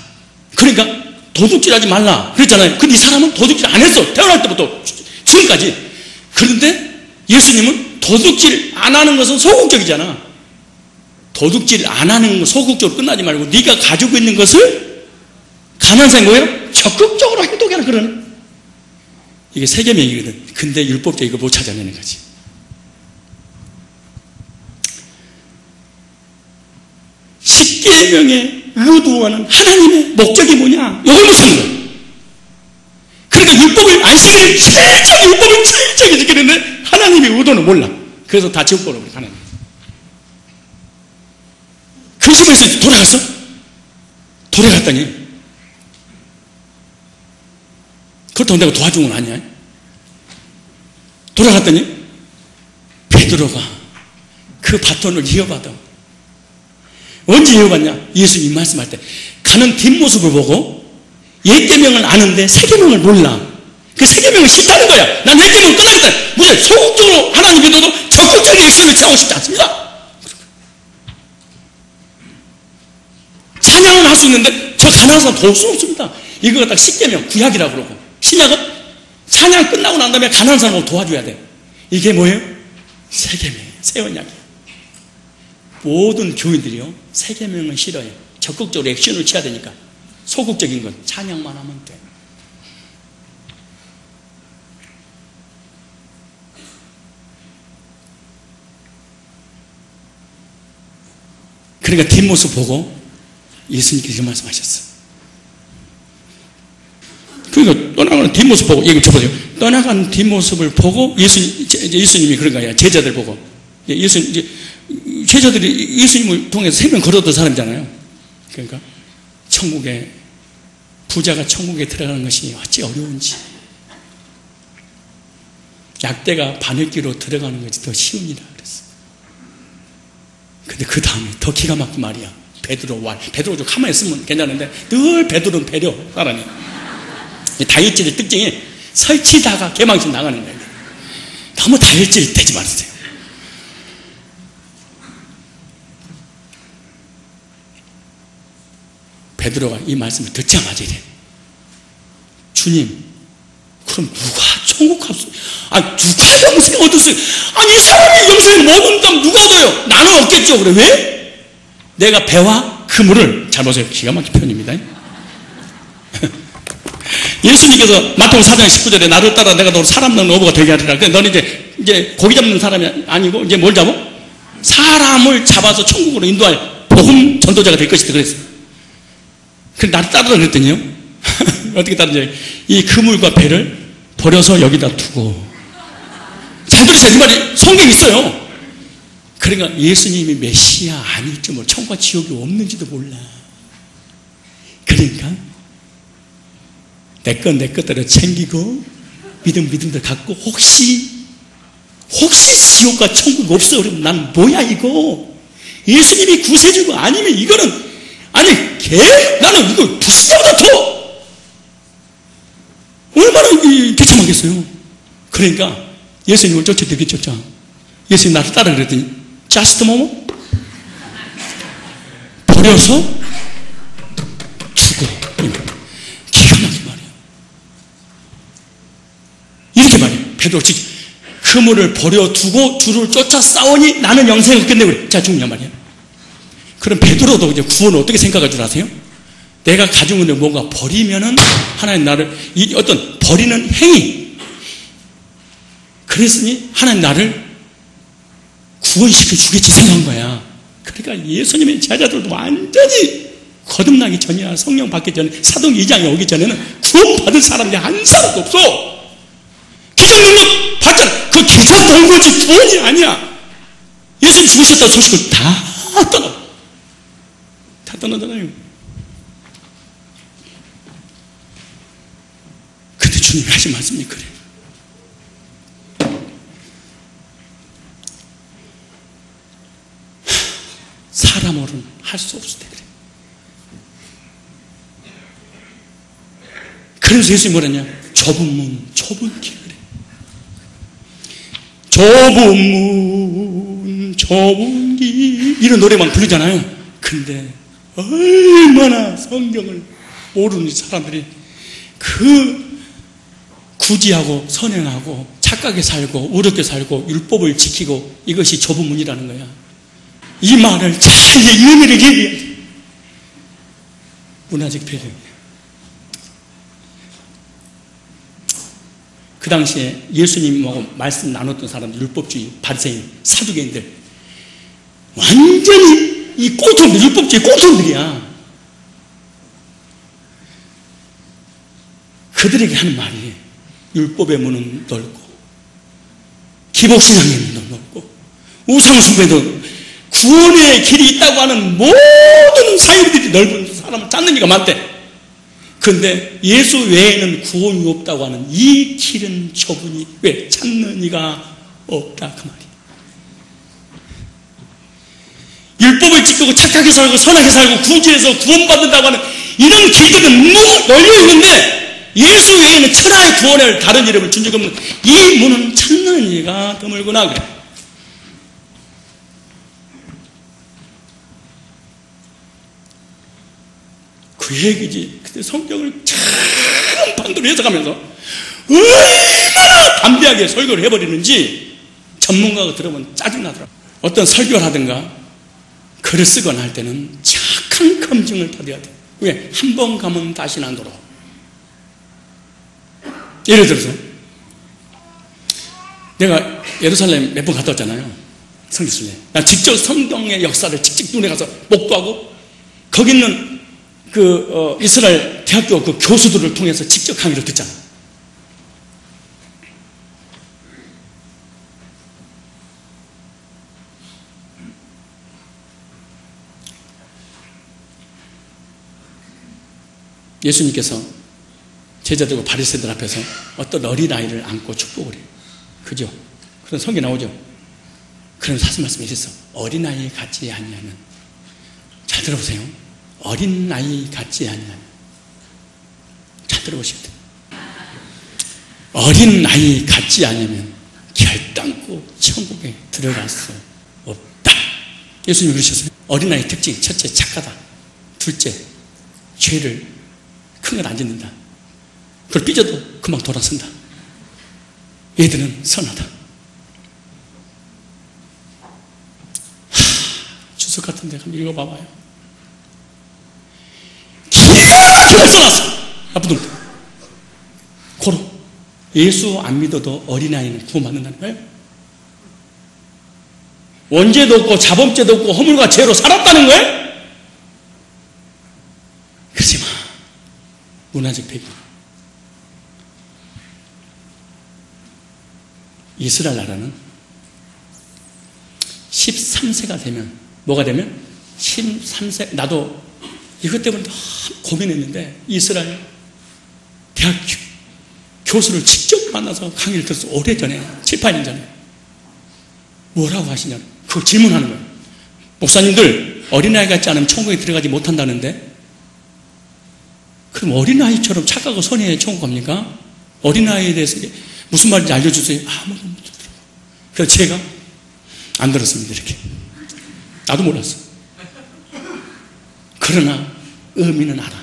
그러니까 도둑질하지 말라 그랬잖아요. 근데 이 사람은 도둑질 안 했어. 태어날 때부터 지금까지. 그런데 예수님은 도둑질 안 하는 것은 소극적이잖아. 도둑질 안 하는 거 소극적으로 끝나지 말고 네가 가지고 있는 것을 가난한 사람이 뭐예요? 적극적으로 행동해라 그러네. 이게 세계명이거든. 근데 율법자 이거 못 찾아내는 거지. 십계명의 의도하는 하나님의 목적이 뭐냐? 이걸 못 찾는 거야. 그러니까 안식일을 율법을 철저히 지키는데 하나님의 의도는 몰라. 그래서 다 지옥보로 우리 하나님. 근심해서 돌아갔어? 돌아갔더니 그렇다고 내가 도와준 건 아니야. 돌아갔더니 베드로가 그 바톤을 이어받아. 언제 이어받냐? 예수님 말씀할 때 가는 뒷모습을 보고 옛 계명을 아는데 새 계명을 몰라. 그 새 계명을 싫다는 거야. 난 옛 계명을 끝나겠다. 무슨 소극적으로 하나님 믿어도 적극적인 액션을 취하고 싶지 않습니다. 찬양은 할 수 있는데 저 가난한 사람 도울 수 없습니다. 이거 갖다가 십계명 구약이라고 그러고 신약은 찬양 끝나고 난 다음에 가난한 사람을 도와줘야 돼. 이게 뭐예요? 새 계명이에요. 새 언약이에요. 모든 교인들이요 새 계명은 싫어요. 적극적으로 액션을 취해야 되니까. 소극적인 건 찬양만 하면 돼. 그러니까 뒷모습 보고 예수님께서 이런 말씀하셨어. 그러니까 떠나가는 뒷모습 보고, 여기 쳐보세요. 떠나가는 뒷모습을 보고 예수님이 그런 거야. 제자들 보고. 제자들이 예수님을 통해서 생명 걸어던 사람이잖아요. 그러니까 부자가 천국에 들어가는 것이 어찌 어려운지. 약대가 바늘기로 들어가는 것이 더 쉬운 일이라 그랬어. 근데 그 다음에 더 기가 막힌 말이야. 베드로 좀 가만히 있으면 괜찮은데 늘 베드로는 배려 사람이. 다혈질의 특징이 설치다가 개망신 나가는 거예요. 너무 다혈질 되지 마세요. 베드로가 이 말씀을 듣자마자 이래. 주님, 그럼 누가 천국 갔어? 누가 영생 얻었어요? 이 사람이 영생을 못 얻는다면 누가 얻어요? 나는 없겠죠. 그래. 왜? 내가 배와 그물을, 잘 보세요. 기가 막힌 표현입니다. 예수님께서 마태복음 4장 19절에 나를 따라 내가 너를 사람 넣는 어부가 되게 하리라. 근데 너는 이제 고기 잡는 사람이 아니고 이제 뭘 잡아? 사람을 잡아서 천국으로 인도할 복음 전도자가 될 것이다 그랬어요. 그래 나를 따르라 그랬더니요. 어떻게 따르냐? 이 그물과 배를 버려서 여기다 두고. 잘 들으세요. 이 말이 성경에 있어요. 그러니까 예수님이 메시아 아닐지 뭐 천국과 지옥이 없는지도 몰라. 그러니까 내 것대로 챙기고 믿음대로 갖고 혹시 지옥과 천국 없어 그러면 난 뭐야 이거. 예수님이 구세주고 아니면 이거는 나는 이거 부시자보다 더 얼마나 개참하겠어요. 그러니까 예수님을 되게 쫓아. 예수님 나를 따라 그랬더니 just a moment 버려서 주고. 기가 막힌 말이야. 이렇게 말이에요. 베드로 그물을 버려두고 주를 쫓아 싸우니 나는 영생을 끝내고 그래. 자, 중요한 말이야. 그럼 베드로도 이제 구원을 어떻게 생각할 줄 아세요? 내가 가지고 있는 뭔가 버리면은 하나님 나를 어떤 버리는 행위. 그랬으니 하나님 나를 구원시켜 주겠지 생각한 거야. 그러니까 예수님의 제자들도 완전히 거듭나기 전이야. 성령 받기 전에 사도행 2장에 오기 전에는 구원받은 사람이 한 사람도 없어. 기적능력 받잖아. 그 기적 본 거지 구원이 아니야. 예수님 죽으셨다는 소식을 다 떠나잖아요. 근데 주님이 하신 말씀이 그래. 사람으로는 할 수 없을 때 그래. 그래서 예수님이 뭐랬냐? 좁은 문, 좁은 길 그래. 좁은 문 좁은 길 이런 노래만 부르잖아요. 근데 얼마나 성경을 모르는 사람들이 그 구지하고 선행하고 착하게 살고 의롭게 살고 율법을 지키고 이것이 좁은 문이라는 거야. 이 말을 잘 의미를 얘기해야 돼. 문화적 배경이야. 그 당시에 예수님하고 말씀 나눴던 사람들, 율법주의, 바리새인, 사두개인들 완전히 이 꼴통들, 율법주의 꼴통들이야. 그들에게 하는 말이 율법의 문은 넓고 기복신앙의 문은 넓고 우상숭배도 구원의 길이 있다고 하는 모든 사유들이 넓은 사람을 찾는 이가 많대. 그런데 예수 외에는 구원이 없다고 하는 이 길은 좁으니 왜 찾는 이가 없다 그 말이야. 율법을 지키고 착하게 살고 선하게 살고 구제해서 구원받는다고 하는 이런 길들은 널려 있는데 예수 외에는 천하의 구원을 다른 이름을 준 적이 없는 이 문은 찾는 이가 드물구나 그래. 그 얘기지. 그때 성경을 참 반대로 해석하면서 얼마나 담대하게 설교를 해버리는지 전문가가 들으면 짜증나더라고. 어떤 설교를 하든가 글을 쓰거나 할 때는 착한 검증을 받아야 돼. 왜? 한 번 가면 다시는 안 돌아. 예를 들어서 내가 예루살렘 몇 번 갔다 왔잖아요. 성지순례. 난 직접 성경의 역사를 직접 눈에 가서 목도하고 거기 있는 이스라엘 대학교 그 교수들을 통해서 직접 강의를 듣잖아. 예수님께서 제자들과 바리새인들 앞에서 어떤 어린아이를 안고 축복을 해요. 그죠? 그런 성경에 나오죠? 그런 사슴 말씀이 있어. 어린아이 같지 아니하면. 잘 들어보세요. 어린아이 같지 아니하면. 잘 들어보셔야 돼요. 어린아이 같지 않으면 결단코 천국에 들어갈 수 없다. 예수님이 그러셨어요. 어린아이 특징, 첫째 착하다. 둘째 죄를 큰 건 안 짓는다. 그걸 삐져도 금방 돌아선다. 얘들은 선하다. 주석 같은데 한번 읽어봐봐요. 기가 막히게 써놨어. 나쁜 놈들. 고로 예수 안 믿어도 어린아이는 구원받는다는 거예요. 원죄도 없고 자범죄도 없고 허물과 죄로 살았다는 거예요. 그러지 마. 문화적 배경. 이스라엘 나라는 13세가 되면 뭐가 되면 13세 나도 이것 때문에 고민했는데 이스라엘 대학 교수를 직접 만나서 강의를 들었어. 오래전에 7, 8년 전에 뭐라고 하시냐 그걸 질문하는 거예요. 목사님들 어린아이 같지 않으면 천국에 들어가지 못한다는데 그럼 어린아이처럼 착하고 선해야 천국 갑니까? 어린아이에 대해서 무슨 말인지 알려주세요. 아무도 못 들어. 그래서 제가 안 들었습니다. 이렇게. 나도 몰랐어. 그러나 의미는 알아.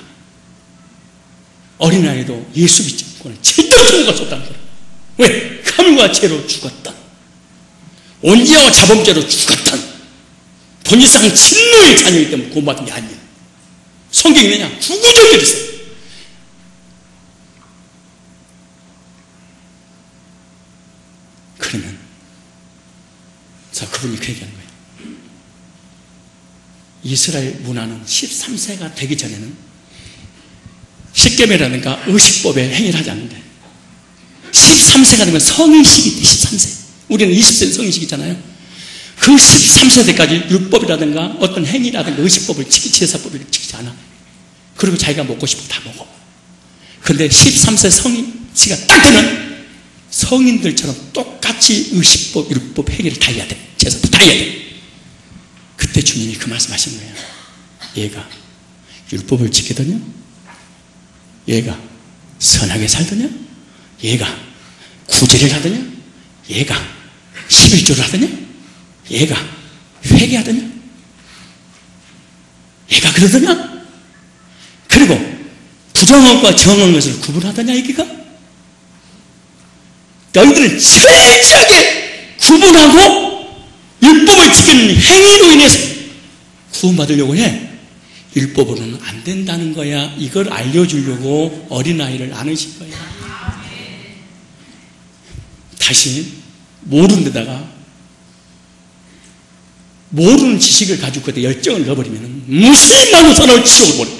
어린아이도 예수 믿지 않고는 절대로 천국 갈 수 없다는 거야. 왜? 혐과 죄로 죽었다. 원죄와 자범죄로 죽었다. 본질상 진노의 자녀이기 때문에 구원받은 게 아니야. 성경에 있느냐? 구구절절이 있어. 그러면 자 그분이 그 얘기하는 거예요. 이스라엘 문화는 13세가 되기 전에는 십계명이라든가 의식법에 행위를 하지 않는데 13세가 되면 성인식이 돼. 13세. 우리는 20세는 성인식이잖아요. 그 13세 때까지 율법이라든가 어떤 행위라든가 의식법을 제사법을 지키지 않아. 그리고 자기가 먹고 싶은 거 다 먹어. 근데 13세 성인시가 딱 되면 성인들처럼 똑같이 의식법, 율법, 행위를 다 해야 돼. 제사도 다 해야 돼. 그때 주님이 그 말씀하신 거예요. 얘가 율법을 지키더냐? 얘가 선하게 살더냐? 얘가 구제를 하더냐? 얘가 11조를 하더냐? 얘가 회개하더냐? 얘가 그러더냐? 그리고 부정한 것과 정한 것을 구분하더냐 얘기가? 너희들은 철저하게 구분하고 율법을 지키는 행위로 인해서 구원받으려고 해. 율법으로는 안 된다는 거야. 이걸 알려주려고 어린아이를 안으신 거야. 다시 모르는 데다가 모르는 지식을 가지고 그때 열정을 넣어버리면 무수히 사람을 지옥을 보내.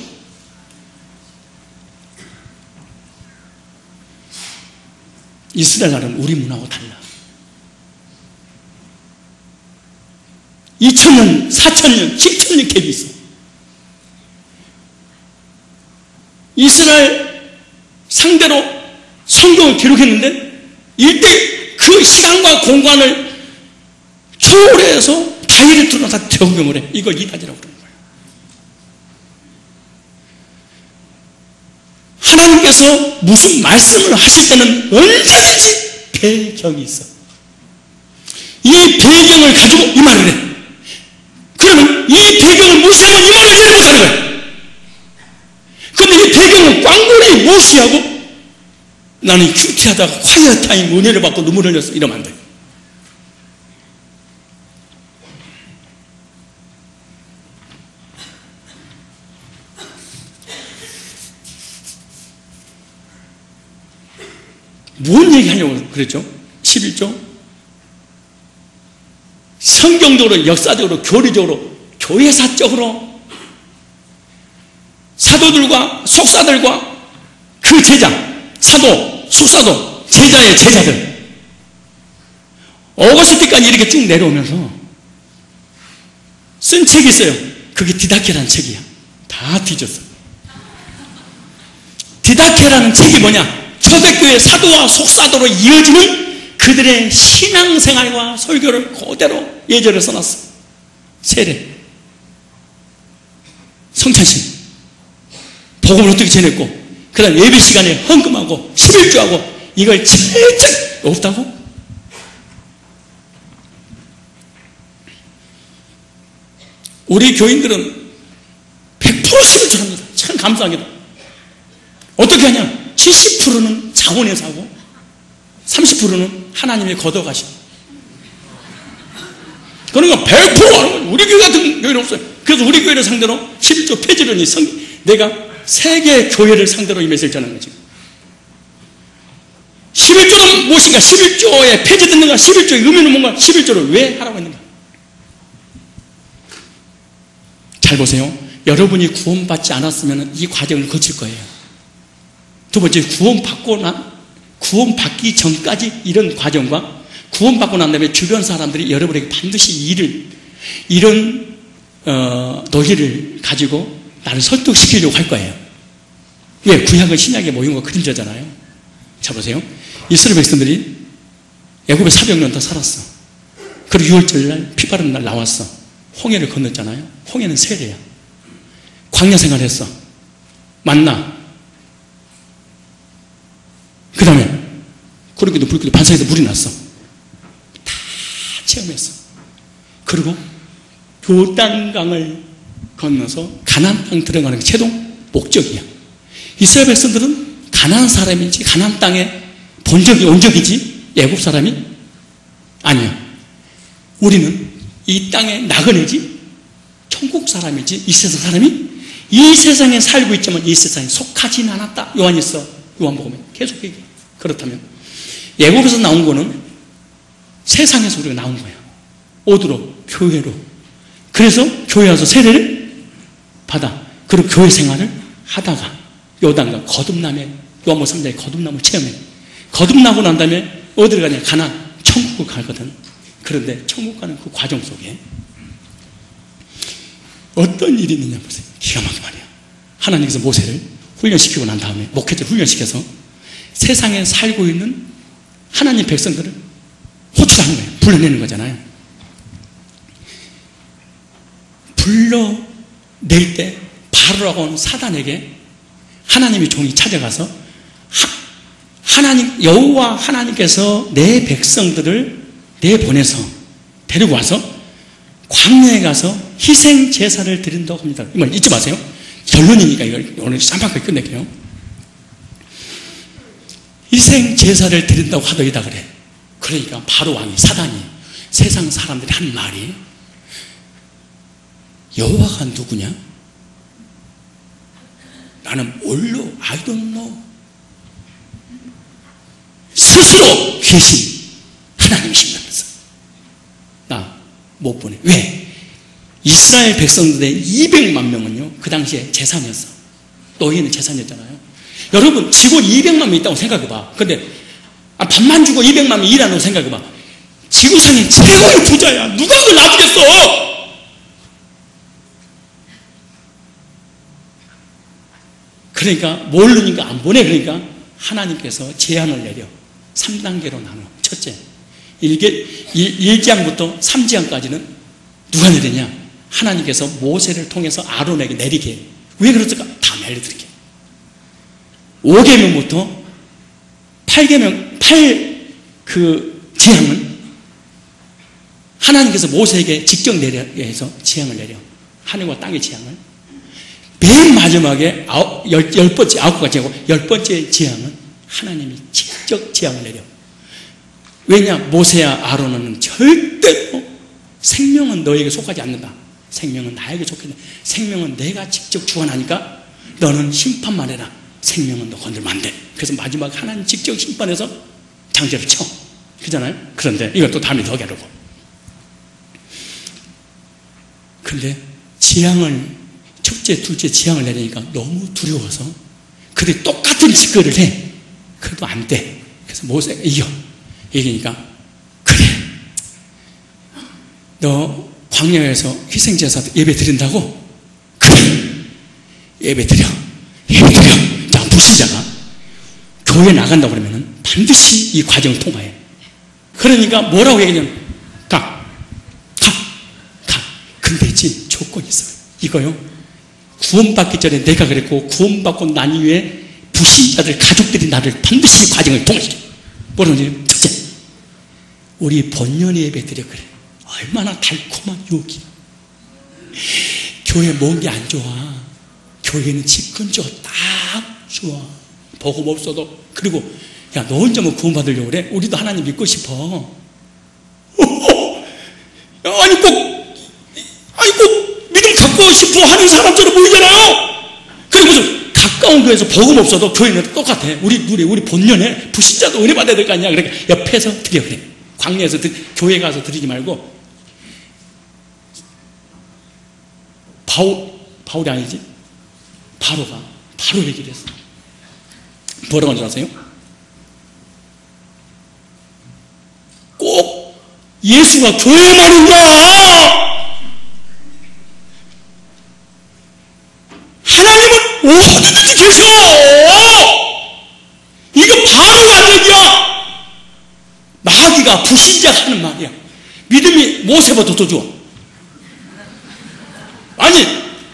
이스라엘 나라는 우리 문화하고 달라. 2000년, 4000년, 7000년 갭이 있어. 이스라엘 상대로 성경을 기록했는데 일대 그 시간과 공간을 초월해서 다이렉트로 다 적용을 해. 이걸 이단이라고 그러는 거예요. 하나님께서 무슨 말씀을 하실 때는 언제든지 배경이 있어. 이 배경을 가지고 이 말을 해. 그러면 이 배경을 무시하면 이 말을 이해 못하는 거예요. 그런데 이 배경을 꽝고리 무시하고 나는 큐티하다가 콰이어 타임 은혜를 받고 눈물을 흘렸어. 이러면 안 돼. 무슨 얘기하려고 그랬죠? 11조? 성경적으로, 역사적으로, 교리적으로, 교회사적으로 사도들과 속사들과 그 제자, 사도, 속사도, 제자의 제자들 어거스티까지 이렇게 쭉 내려오면서 쓴 책이 있어요. 그게 디다케라는 책이야. 다 뒤졌어. 디다케라는 책이 뭐냐? 초대교회 사도와 속사도로 이어지는 그들의 신앙생활과 설교를 그대로 예절을 써놨어. 세례, 성찬식, 복음을 어떻게 전했고, 그 다음 예배 시간에 헌금하고 11조하고 이걸 철저히 없다고? 우리 교인들은 100% 11조합니다. 참 감사하게도. 어떻게 하냐? 70%는 자원에서 하고 30%는 하나님이 걷어가시고. 그러니까 100% 하는 거예요. 우리 교회 같은 교회는 없어요. 그래서 우리 교회를 상대로 11조 폐지론이 내가 세계 교회를 상대로 이 메시지를 전하는 거지. 11조는 무엇인가? 11조의 폐지됐는가? 11조의 의미는 뭔가? 11조를 왜 하라고 했는가? 잘 보세요. 여러분이 구원받지 않았으면 이 과정을 거칠 거예요. 두 번째, 구원받기 전까지 이런 과정과 구원받고 난 다음에 주변 사람들이 여러분에게 반드시 이런 논리를 가지고 나를 설득시키려고 할 거예요. 왜? 구약은 신약의 모형과 그림자잖아요. 자 보세요. 이스라엘 백성들이 애굽에 400년 더 살았어. 그리고 6월절 날 피 바른 날 나왔어. 홍해를 건넜잖아요. 홍해는 세례야. 광야 생활했어. 만나. 그 다음에 구름기도 불기도 반사에서 물이 났어. 다 체험했어. 그리고 요단강을 건너서 가나안 땅 들어가는 게 최종 목적이야. 이스라엘 백성들은 가나안 사람이지 가나안 땅에 온 적이지 애국 사람이 아니야. 우리는 이 땅의 나그네지 천국 사람이지 이 세상 사람이 이 세상에 살고 있지만 이 세상에 속하진 않았다. 요한복음에 계속 얘기해. 그렇다면 애국에서 나온 거는 세상에서 우리가 나온 거야. 어디로? 교회로. 그래서 교회 와서 세례를 받아. 그리고 교회 생활을 하다가 요단강 거듭남에 요한복음 3장에 거듭남을 체험해. 거듭나고 난 다음에 어디를 가냐? 가나안 천국을 가거든. 그런데 천국 가는 그 과정 속에 어떤 일이 있느냐 보세요. 기가 막히게 말이야. 하나님께서 모세를 훈련시키고 난 다음에 목회자를 훈련시켜서 세상에 살고 있는 하나님 백성들을 호출하는 거예요. 불러내는 거잖아요. 불러낼 때 바로라고 하는 사단에게 하나님의 종이 찾아가서 하나님 여호와 하나님께서 내 백성들을 내보내서 데리고 와서 광야에 가서 희생 제사를 드린다고 합니다. 이 말 잊지 마세요. 결론이니까 이걸 오늘 쌈박하게 끝낼게요. 희생 제사를 드린다고 하더이다 그래. 그러니까 바로 왕이 사단이 세상 사람들이 한 말이 여호와가 누구냐? 나는 뭘로 I don't know. 스스로 계신 하나님이시면서 나 못 보내. 왜? 이스라엘 백성들의 200만 명은요 그 당시에 재산이었어. 노예는 재산이었잖아요. 여러분 직원 200만 명 있다고 생각해봐. 근데 밥만 주고 200만 명 일하는 생각해봐. 지구상의 최고의 부자야. 누가 그걸 놔두겠어? 그러니까 모르니까 안 보내. 그러니까 하나님께서 제한을 내려 3단계로 나눠. 첫째 1지향부터 3지향까지는 누가 내리냐? 하나님께서 모세를 통해서 아론에게 내리게 해요. 왜 그랬을까? 다 알려드릴게요. 5계명부터 8계명 8지향은 하나님께서 모세에게 직접 내려 해서 지향을 내려. 하늘과 땅의 지향을. 맨 마지막에 10번째, 9가지하고 10번째 지향은 하나님이 직접 지향을 내려. 왜냐? 모세야 아론은 절대로 생명은 너에게 속하지 않는다. 생명은 나에게 속한다. 생명은 내가 직접 주관하니까 너는 심판만 해라. 생명은 너 건들면 안 돼. 그래서 마지막에 하나님 직접 심판해서 장제를 쳐. 그잖아요? 그런데 이것도 다음에 더 괴로워. 그런데 지향을 첫째, 둘째 지향을 내리니까 너무 두려워서 그들이 똑같은 짓거리를 해. 그래도 안 돼. 그래서 모세가 이기니까 그래. 너 광야에서 희생제사 예배 드린다고? 그래. 예배 드려. 자, 불신자가 교회 나간다고 그러면 반드시 이 과정을 통과해. 그러니까 뭐라고 얘기하냐면 가. 근데 있지 조건이 있어요. 이거요. 구원받기 전에 내가 그랬고 구원받고 난 이후에 불신자들 가족들이 나를 반드시 이 과정을 통과시켜. 뭐라고 하냐면 첫째, 우리 본연 예배 드려. 그래. 얼마나 달콤한 유혹이야. 교회 먼 게 안 좋아. 교회는 집 근처 딱 좋아. 복음 없어도. 그리고 야, 너 혼자 뭐 구원받으려고 그래? 우리도 하나님 믿고 싶어. 아니 꼭 믿음 갖고 싶어 하는 사람처럼 보이잖아요. 그리고 무슨 가까운 교회에서 복음 없어도 교회는 똑같아. 우리 본연에 불신자도 은혜 받아야 될 거 아니야. 그러니까 옆에서 드려. 그래. 광야에서 교회 가서 드리지 말고 바울이 아니지. 바로 얘기를 했어. 뭐라고 하는지 아세요? 꼭 예수가 교회만 있냐? 하나님은 어디든지 계셔. 이거 바로 완전이야. 마귀가 불신자가 하는 말이야. 믿음이 모세보다 더 좋아. 아니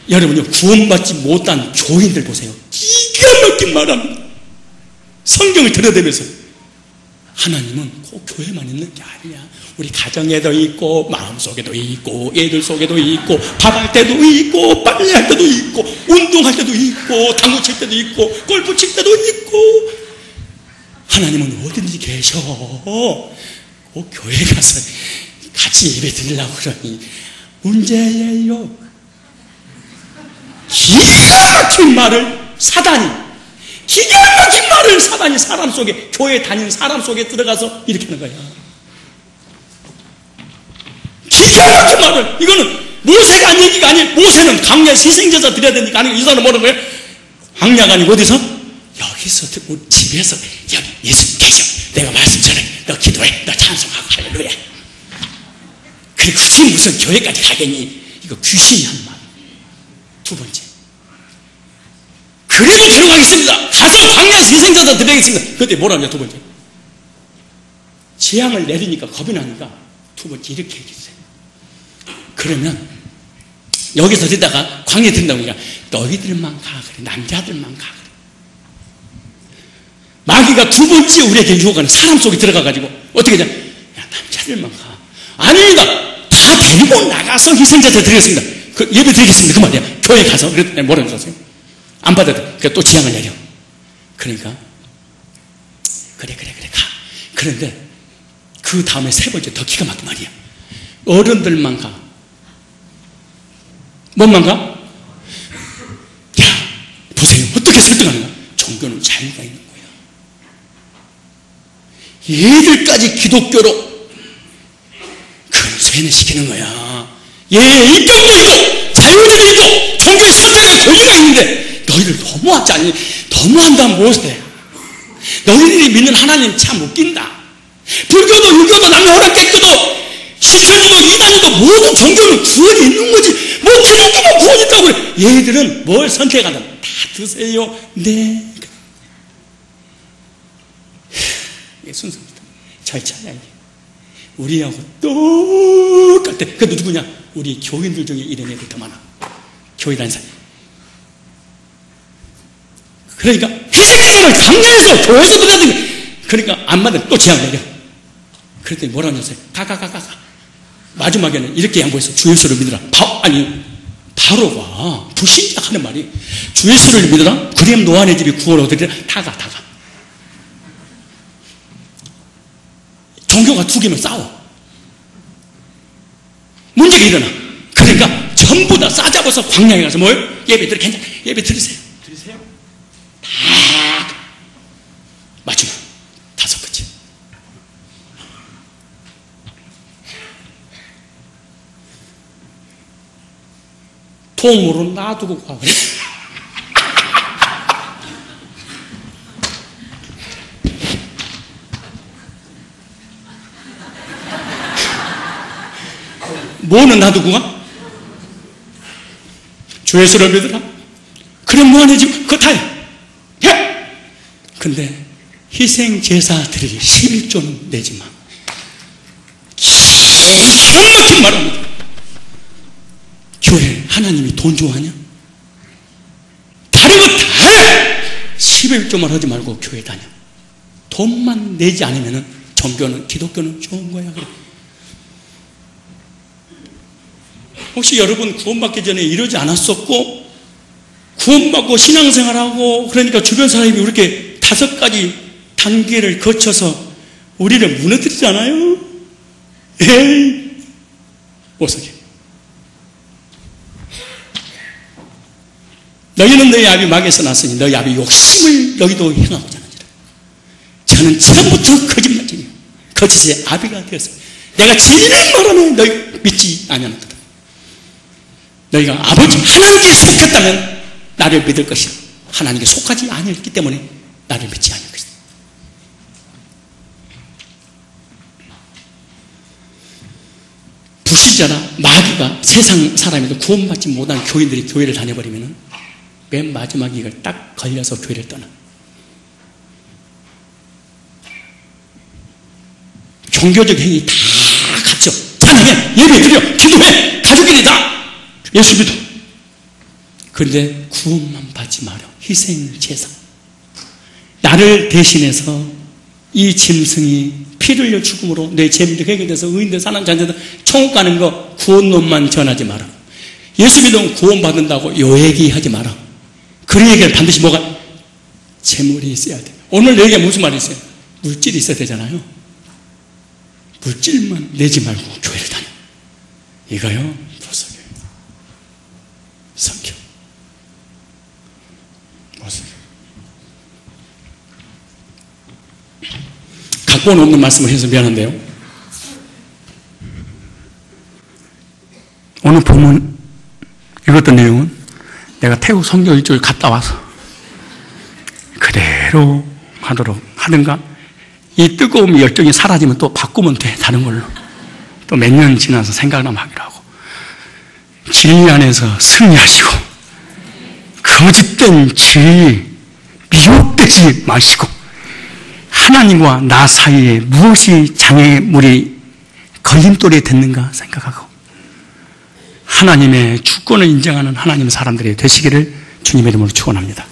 여러분요, 구원받지 못한 교인들 보세요. 기가 막힌 말합니다. 성경을 들여다보면서 하나님은 꼭 교회만 있는 게 아니야. 우리 가정에도 있고 마음속에도 있고 애들 속에도 있고 밥할 때도 있고 빨래할 때도 있고 운동할 때도 있고 당구 칠 때도 있고 골프 칠 때도 있고 하나님은 어딘지 계셔. 꼭 교회 가서 같이 예배 드리려고 그러니 문제예요. 기가 막힌 말을 사단이 사람 속에, 교회 다니는 사람 속에 들어가서 이렇게 하는 거야. 기가 막힌 말을. 이거는 모세가 한 얘기가 아니에요. 모세는 광야에서 희생제사 드려야 되니까 아니고 이 사람은 뭐라는 거예요? 광야가 아니고 어디서? 여기서 우리 집에서 여기 예수 계셔. 내가 말씀 전해. 너 기도해. 너 찬송하고 할렐루야. 그래 굳이 무슨 교회까지 가겠니? 이거 귀신이 한 말. 두 번째, 그래도 데려가겠습니다. 가서 광야에서 희생자들 드리겠습니다. 그때 뭐라 하냐? 두 번째, 재앙을 내리니까 겁이 나니까 두 번째 이렇게 얘기했어요. 그러면 여기서 듣다가 광야에 든다고 하니까 너희들만 가 그래. 남자들만 가 그래. 마귀가 두 번째 우리에게 유혹하는 사람 속에 들어가가지고 어떻게 하냐? 야, 남자들 차릴만 가. 아닙니다. 다 데리고 나가서 희생자재 드리겠습니다. 그 예배 드리겠습니다. 그 말이야. 교회 가서. 그랬더니 뭐라고 그러세요? 안 받아도 돼. 그러니까 또 지향을 내려. 그러니까 그래 가. 그런데 그 다음에 세 번째 더 기가 막힌 말이야. 어른들만 가. 뭐만 가? 야, 보세요. 어떻게 설득하는가? 종교는 자유가 있는 거야. 얘들까지 기독교로 그걸 세뇌시키는 거야. 인격도 있고 자유도 있고 종교의 선택의 권리가 있는데 너희들 너무하지 않니? 너무한다면 무엇해? 너희들이 믿는 하나님 참 웃긴다. 불교도 유교도 남녀호랑 깨교도 시천주도 이단주도 모든 종교는 구원이 있는 거지. 뭐 기독교만 구원이 있다고 그래. 얘들은 뭘 선택하든 다 드세요. 네. 이게 순서입니다. 절차야 이게. 우리하고 똑같아. 그 누구냐? 우리 교인들 중에 이런 애들 더 많아. 교회 다니는 사람. 그러니까 희생자를 강요해서 교회에서 드려야 되는. 그러니까 안 맞으면 또 제한 내려. 그랬더니 뭐라고 하셨어요? 가. 마지막에는 이렇게 양보해서 주 예수를 믿으라. 바로가 불신자 하는 말이 주 예수를 믿으라. 그리하면 노아의 집이 구원을 얻으리라. 다 가. 종교가 두 개면 싸워. 문제가 일어나. 그러니까 전부 다 싸잡아서 광야에 가서 뭘? 예배 드리세요. 다 마지막 다섯 번째. 통으로 놔두고 가. 뭐는 놔두고 가? 주 예수를 믿으라. 그럼 뭐하는지 그거 다 해. 근데 희생제사들이 11조는 내지만 기가 막힌 말합니다. 교회 하나님이 돈 좋아하냐? 다른 거 다 해! 11조만 하지 말고 교회 다녀. 돈만 내지 않으면 종교는 기독교는 좋은 거야. 그래. 혹시 여러분 구원받기 전에 이러지 않았었고 구원받고 신앙생활하고 그러니까 주변 사람이 이렇게 5가지 단계를 거쳐서 우리를 무너뜨리잖아요. 에이 못 속여. 너희는 너희 아비 막에서 났으니 너희 아비 욕심을 너희도 행하고자 하느니라. 저는 처음부터 거짓말쟁이요 거짓의 아비가 되었습니다. 내가 진리를 말하면 너희 믿지 아니하는도다. 너희가 아버지 하나님께 속했다면 나를 믿을 것이다. 하나님께 속하지 아니했기 때문에 나를 믿지 않을 것이다. 불신자나 마귀가 세상 사람에도 구원받지 못한 교인들이 교회를 다녀버리면 맨 마지막에 이걸 딱 걸려서 교회를 떠나. 종교적 행위 다 갖춰. 찬양해, 예배 드려, 기도해, 가족끼리 다 예수 믿어. 그런데 구원만 받지 마라. 희생제사. 나를 대신해서 이 짐승이 피를 흘려 죽음으로 내 죄민들 해결돼서 의인들 사는 자녀들 천국 가는 거 구원론만 전하지 마라. 예수 믿으면 구원받는다고 요 얘기하지 마라. 그 얘기를 반드시 뭐가? 재물이 있어야 돼. 오늘 얘기가 무슨 말이 있어요? 물질이 있어야 되잖아요. 물질만 내지 말고 교회를 다녀. 이거요? 보석이에요. 성경. 보석. 각본 없는 말씀을 해서 미안한데요. 오늘 본문 읽었던 내용은 내가 태국 선교 일주일 갔다 와서 그대로 하도록 하든가 이 뜨거움 열정이 사라지면 또 바꾸면 돼. 다른 걸로. 또 몇 년 지나서 생각나면 하기로 하고 진리 안에서 승리하시고 거짓된 진리 미혹되지 마시고 하나님과 나 사이에 무엇이 장애물이 걸림돌이 됐는가 생각하고 하나님의 주권을 인정하는 하나님 사람들이 되시기를 주님의 이름으로 축원합니다.